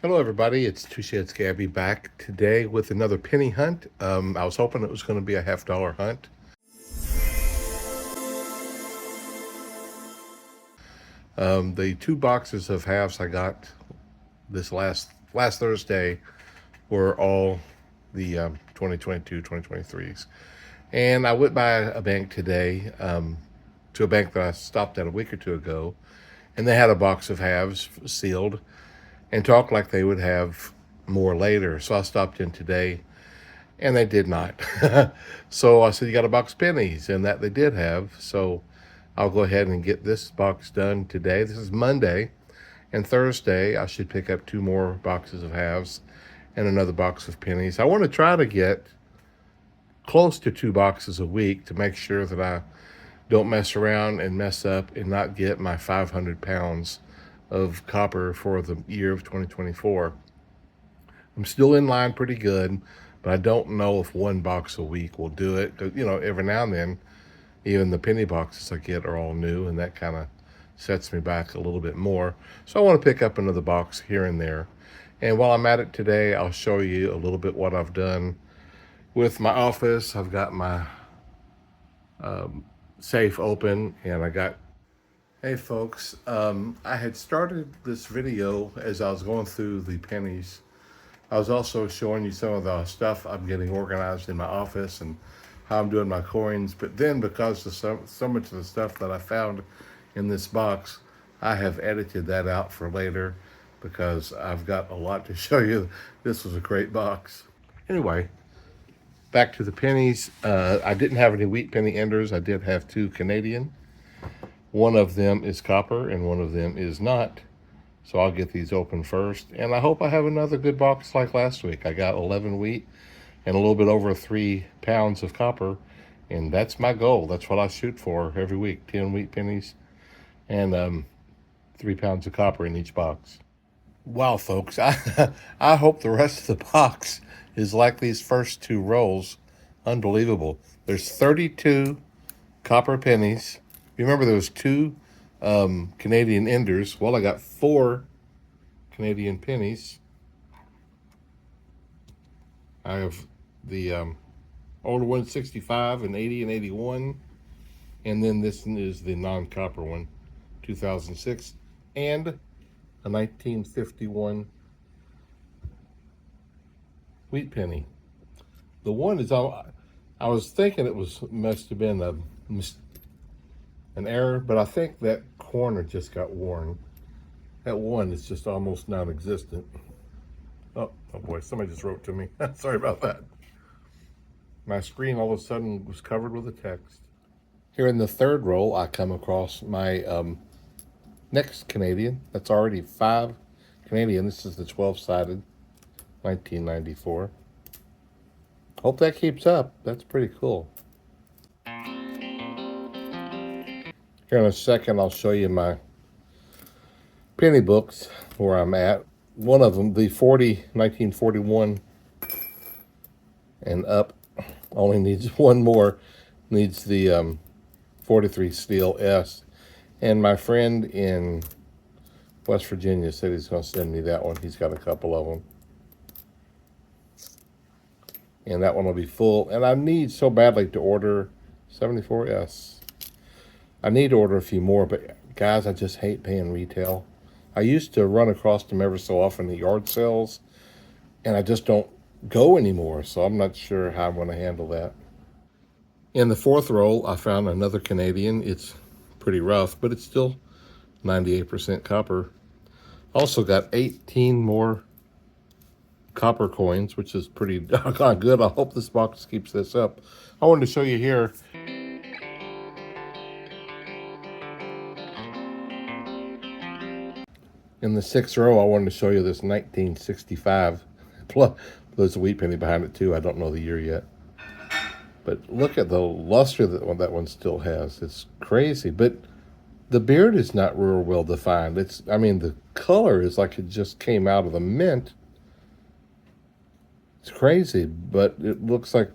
Hello, everybody. It's Two Sheds Gabby back today with another penny hunt. I was hoping it was going to be a $50 hunt. The two boxes of halves I got this last Thursday were all the 2022 2023s, and I went by a bank today, to a bank that I stopped at a week or two ago, and they had a box of halves sealed and talked like they would have more later. So I stopped in today and they did not. So I said, "You got a box of pennies?" And that they did have. So I'll go ahead and get this box done today. This is Monday. And Thursday, I should pick up two more boxes of halves and another box of pennies. I want to try to get close to two boxes a week to make sure that I don't mess around and mess up and not get my 500 pounds of copper for the year of 2024. I'm still in line pretty good, but I don't know if one box a week will do it. 'Cause, every now and then, even the penny boxes I get are all new, and that kind of sets me back a little bit more. So I want to pick up another box here and there. And while I'm at it today, I'll show you a little bit what I've done with my office. I've got my safe open, and I got. Hey folks, I had started this video as I was going through the pennies. I was also showing you some of the stuff I'm getting organized in my office and how I'm doing my coins. But then, because of so much of the stuff that I found in this box, I have edited that out for later because I've got a lot to show you. This was a great box. Anyway, back to the pennies. I didn't have any wheat penny enders. I did have two Canadian. One of them is copper and one of them is not. So I'll get these open first. And I hope I have another good box like last week. I got 11 wheat and a little bit over 3 pounds of copper. And that's my goal. That's what I shoot for every week. 10 wheat pennies and 3 pounds of copper in each box. Wow, folks. I hope the rest of the box is like these first two rolls. Unbelievable. There's 32 copper pennies. Remember, there was two Canadian enders. Well, I got 4 Canadian pennies. I have the older one, 65 and 80 and 81. And then this one is the non-copper one, 2006. And a 1951 wheat penny. The one is all, I was thinking it must have been an error, but I think that corner just got worn. That one is just almost non-existent. Oh boy, somebody just wrote to me. Sorry about that. My screen all of a sudden was covered with a text. Here in the third roll, I come across my next Canadian. That's already 5 Canadian. This is the 12-sided 1994. Hope that keeps up. That's pretty cool. Here in a second, I'll show you my penny books where I'm at. One of them, the 1941 and up, only needs one more. Needs the 43 steel S. And my friend in West Virginia said he's going to send me that one. He's got a couple of them. And that one will be full. And I need so badly to order 74S. I need to order a few more, but guys, I just hate paying retail. I used to run across them ever so often at yard sales, and I just don't go anymore, so I'm not sure how I'm going to handle that. In the fourth roll, I found another Canadian. It's pretty rough, but it's still 98% copper. Also got 18 more copper coins, which is pretty doggone good. I hope this box keeps this up. I wanted to show you here. In the sixth row, I wanted to show you this 1965. Plus, there's a wheat penny behind it too. I don't know the year yet. But look at the luster that one still has. It's crazy. But the beard is not real well defined. The color is like it just came out of the mint. It's crazy, but it looks like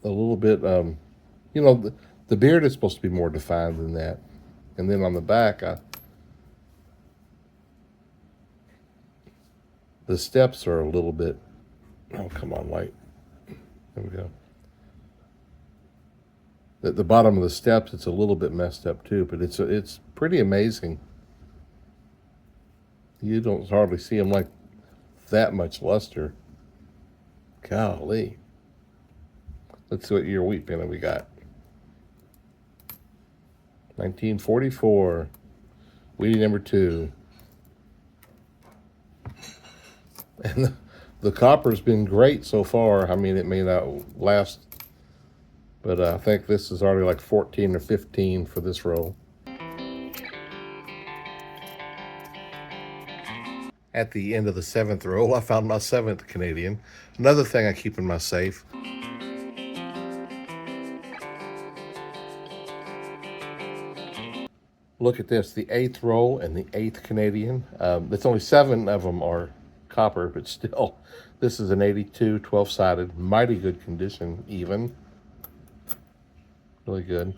a little bit, the beard is supposed to be more defined than that. And then on the back, The steps are a little bit, oh, come on, light. There we go. At the bottom of the steps, it's a little bit messed up too, but it's pretty amazing. You don't hardly see them like that much luster. Golly. Let's see what year wheat penny we got. 1944. Wheatie number 2. And the copper's been great so far. I mean, it may not last, but I think this is already like 14 or 15 for this roll. At the end of the 7th roll, I found my 7th Canadian. Another thing I keep in my safe. Look at this, the 8th roll and the 8th Canadian. It's only 7 of them are copper, but still, this is an 82 12-sided, mighty good condition even. Really good.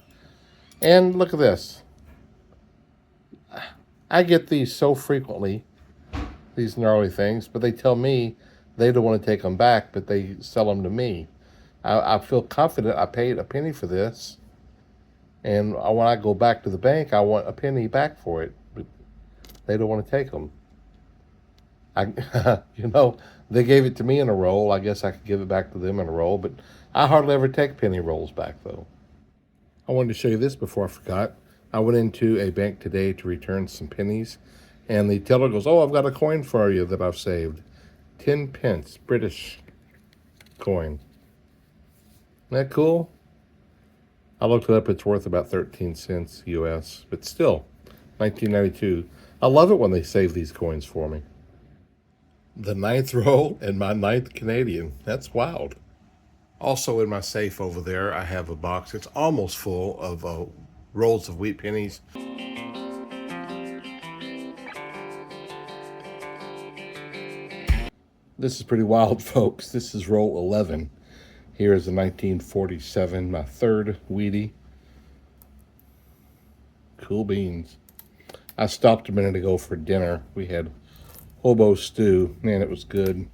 And look at this. I get these so frequently, these gnarly things, but they tell me they don't want to take them back, but they sell them to me. I feel confident I paid a penny for this, and when I go back to the bank, I want a penny back for it, but they don't want to take them. You know, they gave it to me in a roll. I guess I could give it back to them in a roll, but I hardly ever take penny rolls back, though. I wanted to show you this before I forgot. I went into a bank today to return some pennies, and the teller goes, "Oh, I've got a coin for you that I've saved. 10 pence, British coin." Isn't that cool? I looked it up. It's worth about 13 cents US, but still, 1992. I love it when they save these coins for me. The 9th roll and my 9th Canadian. That's wild. Also in my safe over there, I have a box. It's almost full of rolls of wheat pennies. This is pretty wild, folks. This is roll 11. Here is a 1947, my 3rd wheatie. Cool beans. I stopped a minute ago for dinner. We had hobo stew. Man, it was good.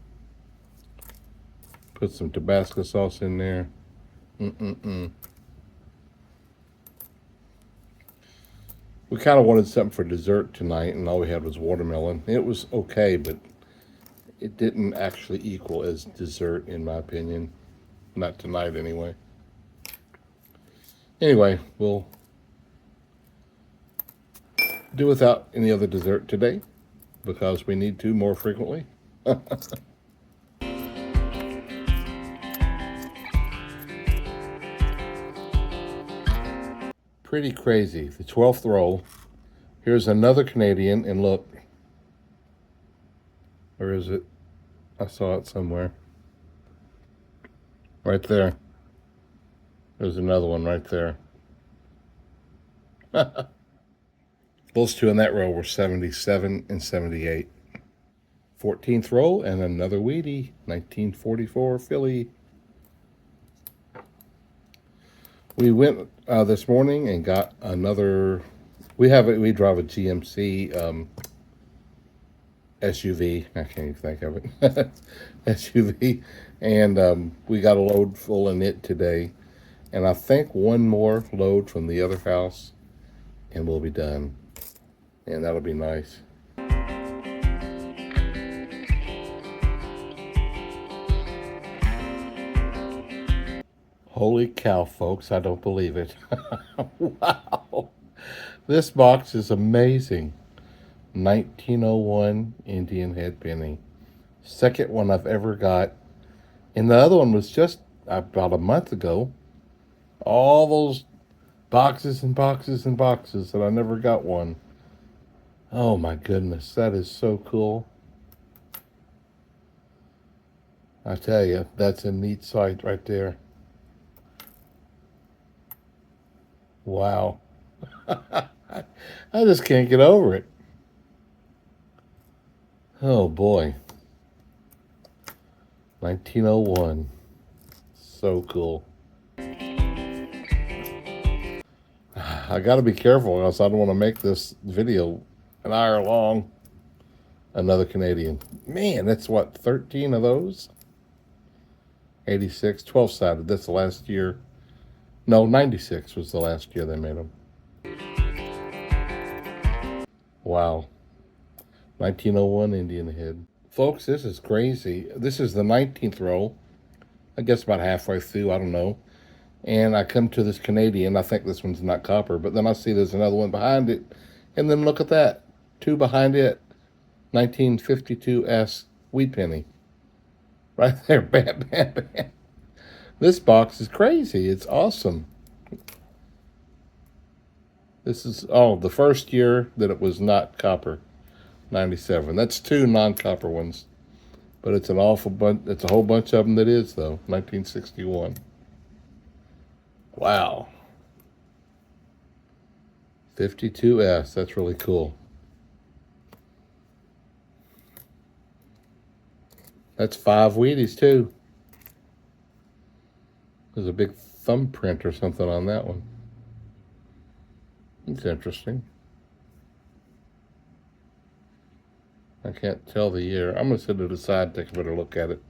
Put some Tabasco sauce in there. We kind of wanted something for dessert tonight, and all we had was watermelon. It was okay, but it didn't actually equal as dessert, in my opinion. Not tonight, anyway. Anyway, we'll do without any other dessert today, because we need to more frequently. Pretty crazy. The 12th roll. Here's another Canadian, and look. Where is it? I saw it somewhere. Right there. There's another one right there. Those two in that row were 77 and 78. 14th roll and another wheatie. 1944 Philly. We went this morning and got another. We drive a GMC SUV. I can't even think of it. SUV, and we got a load full in it today, and I think one more load from the other house, and we'll be done, and that'll be nice. Holy cow, folks, I don't believe it. Wow. This box is amazing. 1901 Indian head penny. Second one I've ever got. And the other one was just about a month ago. All those boxes and boxes and boxes, and I never got one. Oh my goodness, that is so cool. I tell you, that's a neat sight right there. Wow. I just can't get over it. Oh boy. 1901. So cool. I gotta be careful, else I don't want to make this video an hour long. Another Canadian. Man, that's what, 13 of those? 86, 12-sided. That's the last year. No, 96 was the last year they made them. Wow. 1901 Indian head. Folks, this is crazy. This is the 19th roll. I guess about halfway through, I don't know. And I come to this Canadian. I think this one's not copper, but then I see there's another one behind it. And then look at that. Two behind it. 1952 wheat penny. Right there. Bam, bam, bam. This box is crazy. It's awesome. This is, oh, the first year that it was not copper. 97. That's two non-copper ones. But it's an awful bunch. It's a whole bunch of them that is, though. 1961. Wow. 52S. That's really cool. That's 5 Wheaties, too. There's a big thumbprint or something on that one. It's interesting. I can't tell the year. I'm going to sit it aside, take a better look at it.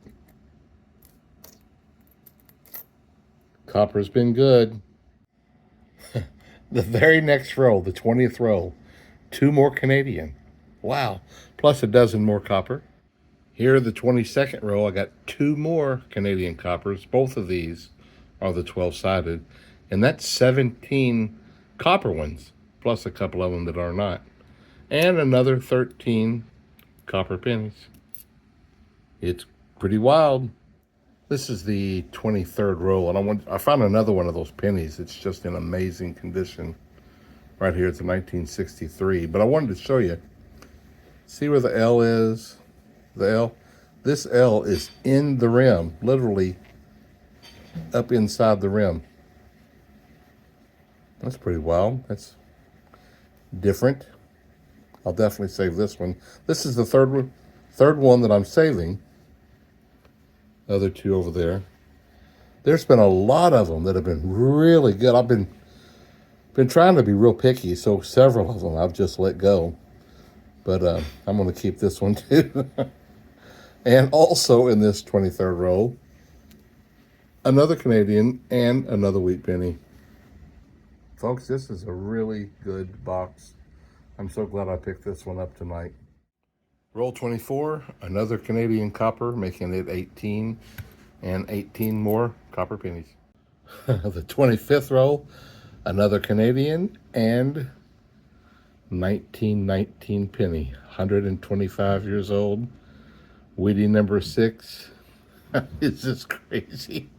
Copper's been good. The very next row, the 20th row, 2 more Canadian. Wow. Plus a dozen more copper. Here, the 22nd row, I got 2 more Canadian coppers. Both of these are the 12-sided. And that's 17 copper ones, plus a couple of them that are not. And another 13 copper pennies. It's pretty wild. This is the 23rd roll, and I found another one of those pennies. It's just in amazing condition. Right here, it's a 1963. But I wanted to show you. See where the L is? The L? This L is in the rim, literally up inside the rim. That's pretty wild. That's different. I'll definitely save this one. This is the third one that I'm saving. The other 2 over there. There's been a lot of them that have been really good. I've been trying to be real picky, so several of them I've just let go. But I'm going to keep this one too. And also in this 23rd roll, another Canadian and another wheat penny. Folks, this is a really good box. I'm so glad I picked this one up tonight. Roll 24, another Canadian copper, making it 18, and 18 more copper pennies. The 25th roll, another Canadian, and 1919 penny, 125 years old. Wheatie number 6. It's just crazy.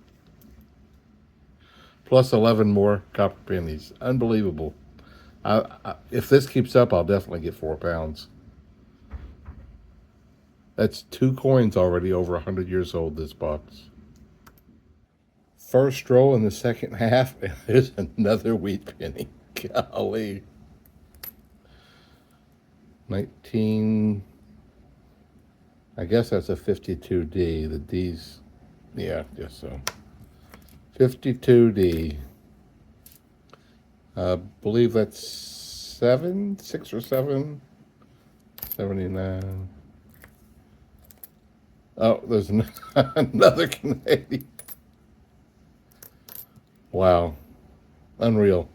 Plus 11 more copper pennies. Unbelievable. If this keeps up, I'll definitely get 4 pounds. That's 2 coins already over 100 years old, this box. First row in the second half, and there's another wheat penny. Golly. 19, I guess that's a 52D. The D's, yeah, I guess so. 52D. I believe that's 6 or 7. 79. Oh, there's another Canadian. Wow. Unreal.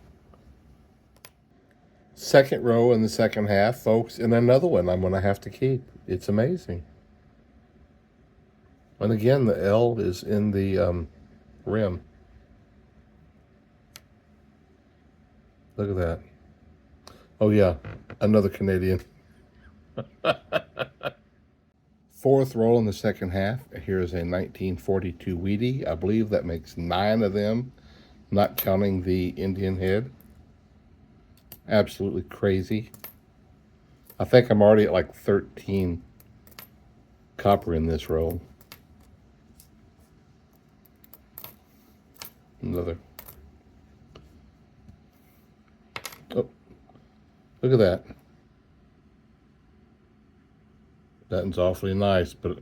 Second row in the second half, folks, and another one I'm going to have to keep. It's amazing. And again, the L is in the rim. Look at that. Oh, yeah, another Canadian. Fourth roll in the second half. Here is a 1942 Wheatie. I believe that makes 9 of them, not counting the Indian head. Absolutely crazy. I think I'm already at like 13 copper in this roll. Another. Oh, look at that. That one's awfully nice, but a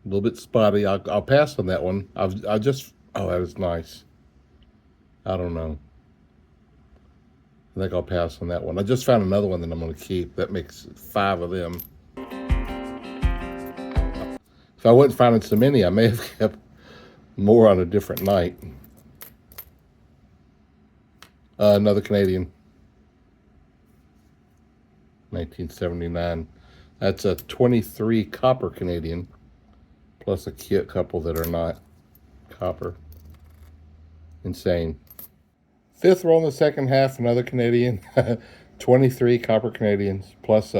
little bit spotty. I'll pass on that one. Oh, that is nice. I don't know. I think I'll pass on that one. I just found another one that I'm going to keep. That makes 5 of them. If I wasn't finding so many, I may have kept more on a different night. Another Canadian. 1979. That's a 23 copper Canadian, plus a couple that are not copper. Insane. 5th roll in the second half, another Canadian. 23 copper Canadians, plus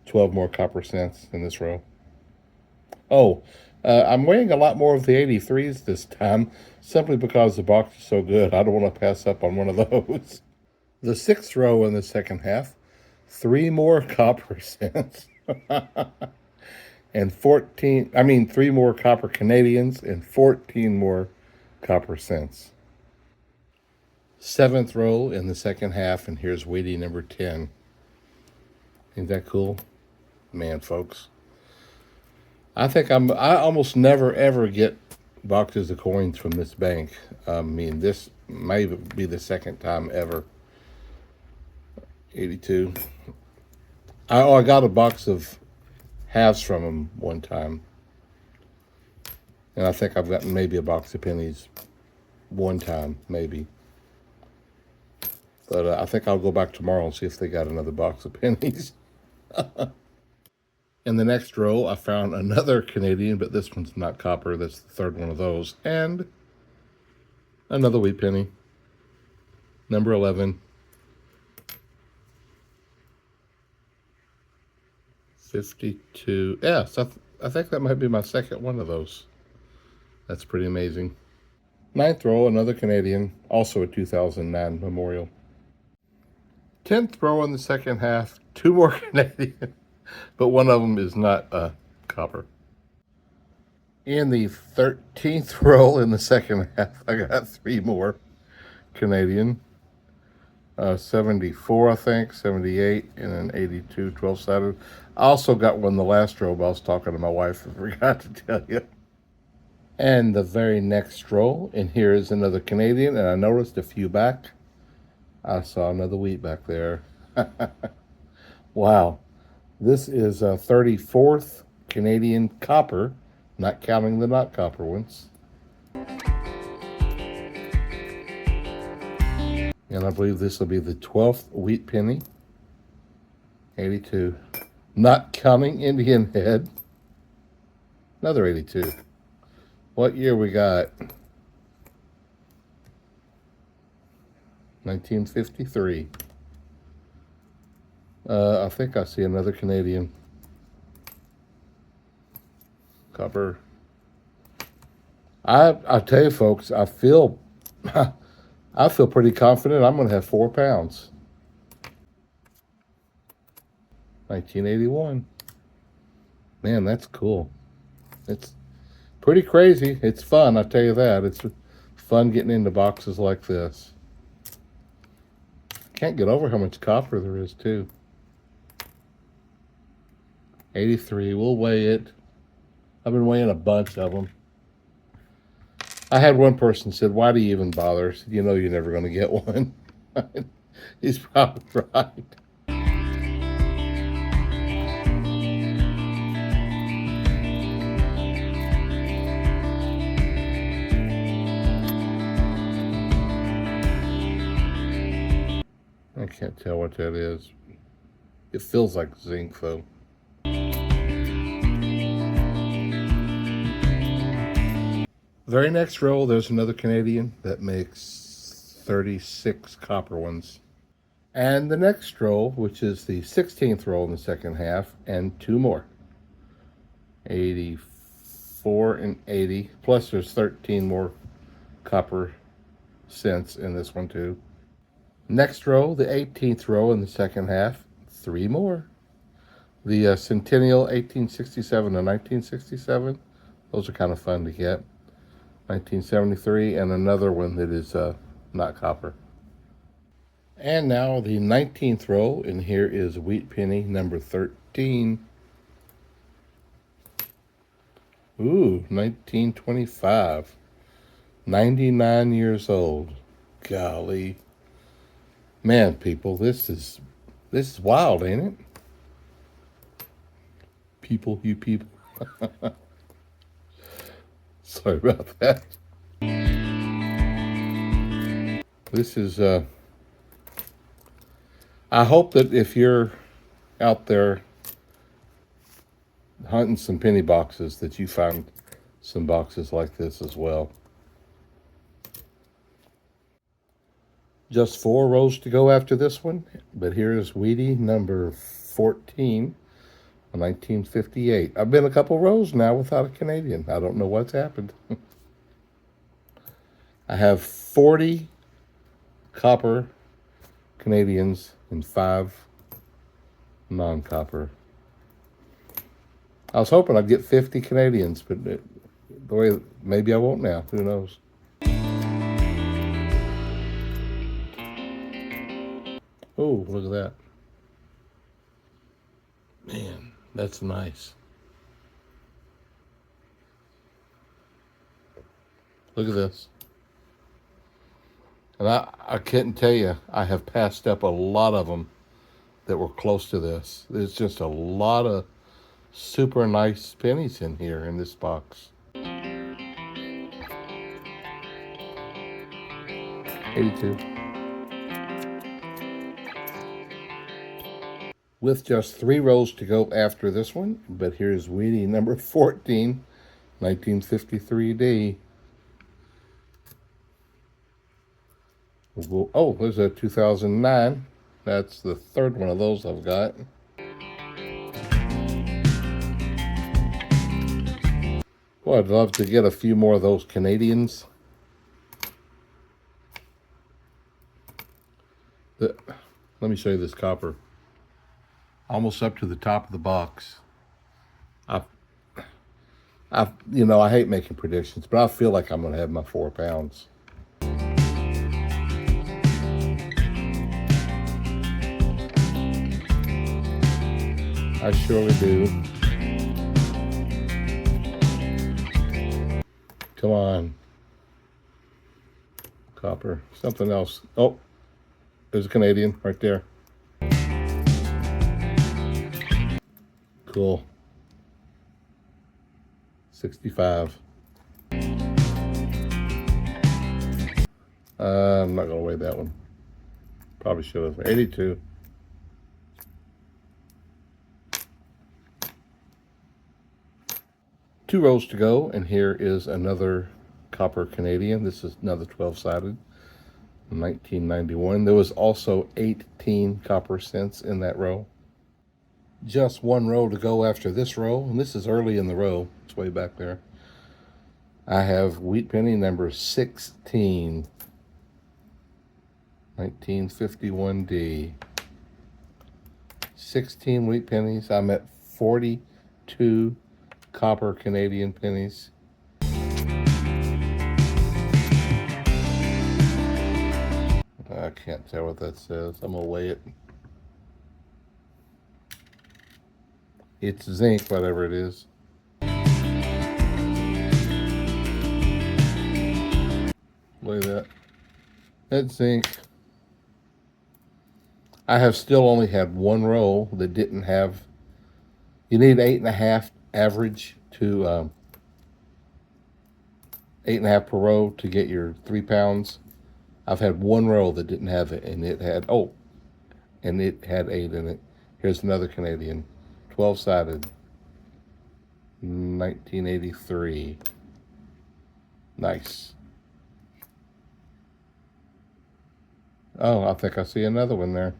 12 more copper cents in this row. Oh, I'm weighing a lot more of the 83s this time, simply because the box is so good. I don't want to pass up on one of those. The 6th row in the second half, 3 more copper cents. And 3 more copper Canadians and 14 more copper cents. 7th row in the second half, and here's weighty number 10. Ain't that cool? Man, folks. I almost never ever get boxes of coins from this bank. I mean, this may be the second time ever. 82. I got a box of halves from them one time. And I think I've gotten maybe a box of pennies one time, maybe. But I think I'll go back tomorrow and see if they got another box of pennies. In the next row, I found another Canadian, but this one's not copper. That's the 3rd one of those. And another wheat penny. Number 11. 52. Yes, I think that might be my second one of those. That's pretty amazing. 9th row, another Canadian. Also a 2009 Memorial. 10th row in the second half, 2 more Canadian. But one of them is not copper. In the 13th row in the second half, I got 3 more Canadian. 74, I think, 78, and an 82, 12-sided. I also got one in the last row, but I was talking to my wife and forgot to tell you. And the very next row, and here is another Canadian, and I noticed a few back. I saw another wheat back there. Wow. This is a 34th Canadian copper, not counting the not copper ones. And I believe this will be the 12th wheat penny. 82. Not counting Indian head. Another 82. What year we got? 1953. I think I see another Canadian. Copper. I tell you, folks, I feel pretty confident I'm going to have 4 pounds. 1981. Man, that's cool. It's pretty crazy. It's fun, I tell you that. It's fun getting into boxes like this. Can't get over how much copper there is, too. 83. We'll weigh it. I've been weighing a bunch of them. I had one person said, "Why do you even bother?" I said, "You know you're never going to get one." He's probably right. I can't tell what that is. It feels like zinc, though. Very next row, there's another Canadian that makes 36 copper ones. And the next row, which is the 16th row in the second half, and 2 more. 84 and 80. Plus there's 13 more copper cents in this one, too. Next row, the 18th row in the second half, 3 more. The Centennial 1867 and 1967. Those are kind of fun to get. 1973, and another one that is not copper. And now the 19th row, and here is wheat penny number 13. Ooh, 1925. 99 years old. Golly. Man, people, this is wild, ain't it? People, you people. Sorry about that. This is I hope that if you're out there hunting some penny boxes that you find some boxes like this as well. Just 4 rows to go after this one, but here's Weedy number 14, 1958. I've been a couple rows now without a Canadian. I don't know what's happened. I have 40 copper Canadians and 5 non-copper. I was hoping I'd get 50 Canadians, but the way maybe I won't now. Who knows? Oh, look at that. Man, that's nice. Look at this. And I couldn't tell you, I have passed up a lot of them that were close to this. There's just a lot of super nice pennies in here in this box. 82. With just 3 rows to go after this one, but here's Weedy number 14, 1953D. Oh, there's a 2009. That's the 3rd one of those I've got. Well, I'd love to get a few more of those Canadians. Let me show you this copper. Almost up to the top of the box. I hate making predictions, but I feel like I'm going to have my 4 pounds. I surely do. Come on. Copper. Something else. Oh, there's a Canadian right there. Cool. 65. I'm not going to weigh that one. Probably should have. 82. Two rows to go, and here is another copper Canadian. This is another 12-sided, 1991. There was also 18 copper cents in that row. Just 1 row to go after this row, and this is early in the row. It's way back there. I have wheat penny number 16, 1951D. 16 wheat pennies. I'm at 42 copper Canadian pennies. I can't tell what that says. I'm gonna weigh it. It's zinc, whatever it is. Look at that. That's zinc. I have still only had 1 row that didn't have. You need 8.5 average to 8.5 per row to get your 3 pounds. I've had 1 row that didn't have it, and it had 8 in it. Here's another Canadian, 12-sided, 1983. Nice. Oh, I think I see another one there.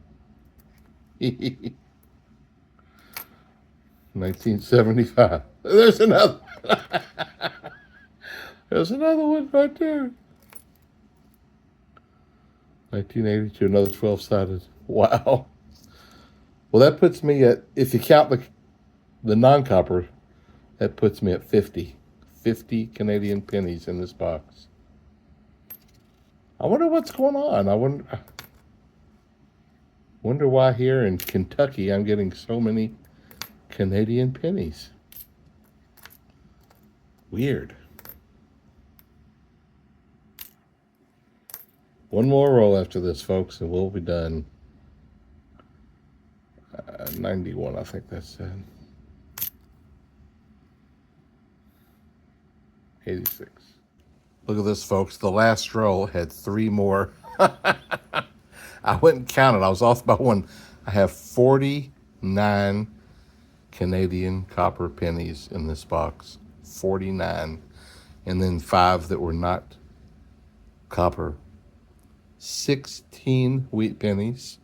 1975. There's another. There's another one right there. 1982, another 12-sided. Wow. Well, that puts me at, if you count the non-copper, that puts me at 50. 50 Canadian pennies in this box. I wonder what's going on. I wonder why here in Kentucky I'm getting so many Canadian pennies. Weird. One more roll after this, folks, and we'll be done. 91, I think that said. 86. Look at this, folks. The last roll had 3 more. I went and counted. I was off by 1. I have 49 Canadian copper pennies in this box. 49. And then 5 that were not copper. 16 wheat pennies.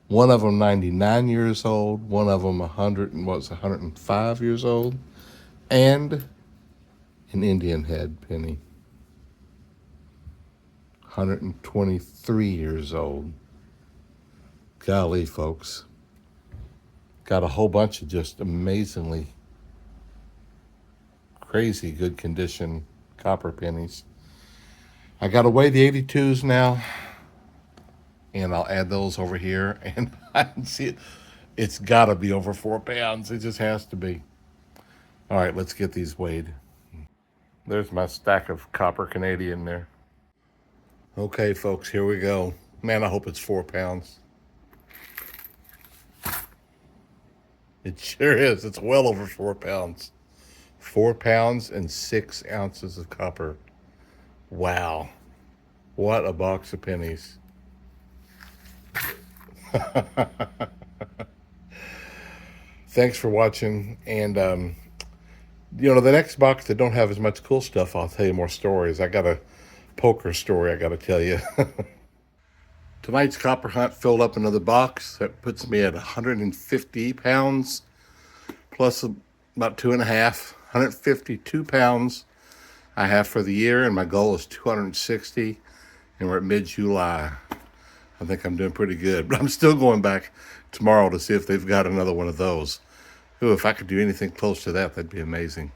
One of them 99 years old. One of them 105 years old. And an Indian head penny. 123 years old. Golly, folks. Got a whole bunch of just amazingly crazy good condition copper pennies. I got to weigh the 82s now, and I'll add those over here, and I can see it. It's got to be over 4 pounds. It just has to be. All right, let's get these weighed. There's my stack of copper Canadian there. Okay, folks, here we go. Man, I hope it's 4 pounds. It sure is. It's well over 4 pounds. 4 pounds and 6 ounces of copper. Wow. What a box of pennies. Thanks for watching. And, the next box that don't have as much cool stuff, I'll tell you more stories. I got a poker story I got to tell you. Tonight's copper hunt filled up another box. That puts me at 150 pounds plus about 2.5. 152 pounds I have for the year, and my goal is 260, and we're at mid-July. I think I'm doing pretty good, but I'm still going back tomorrow to see if they've got another one of those. Ooh, if I could do anything close to that, that'd be amazing.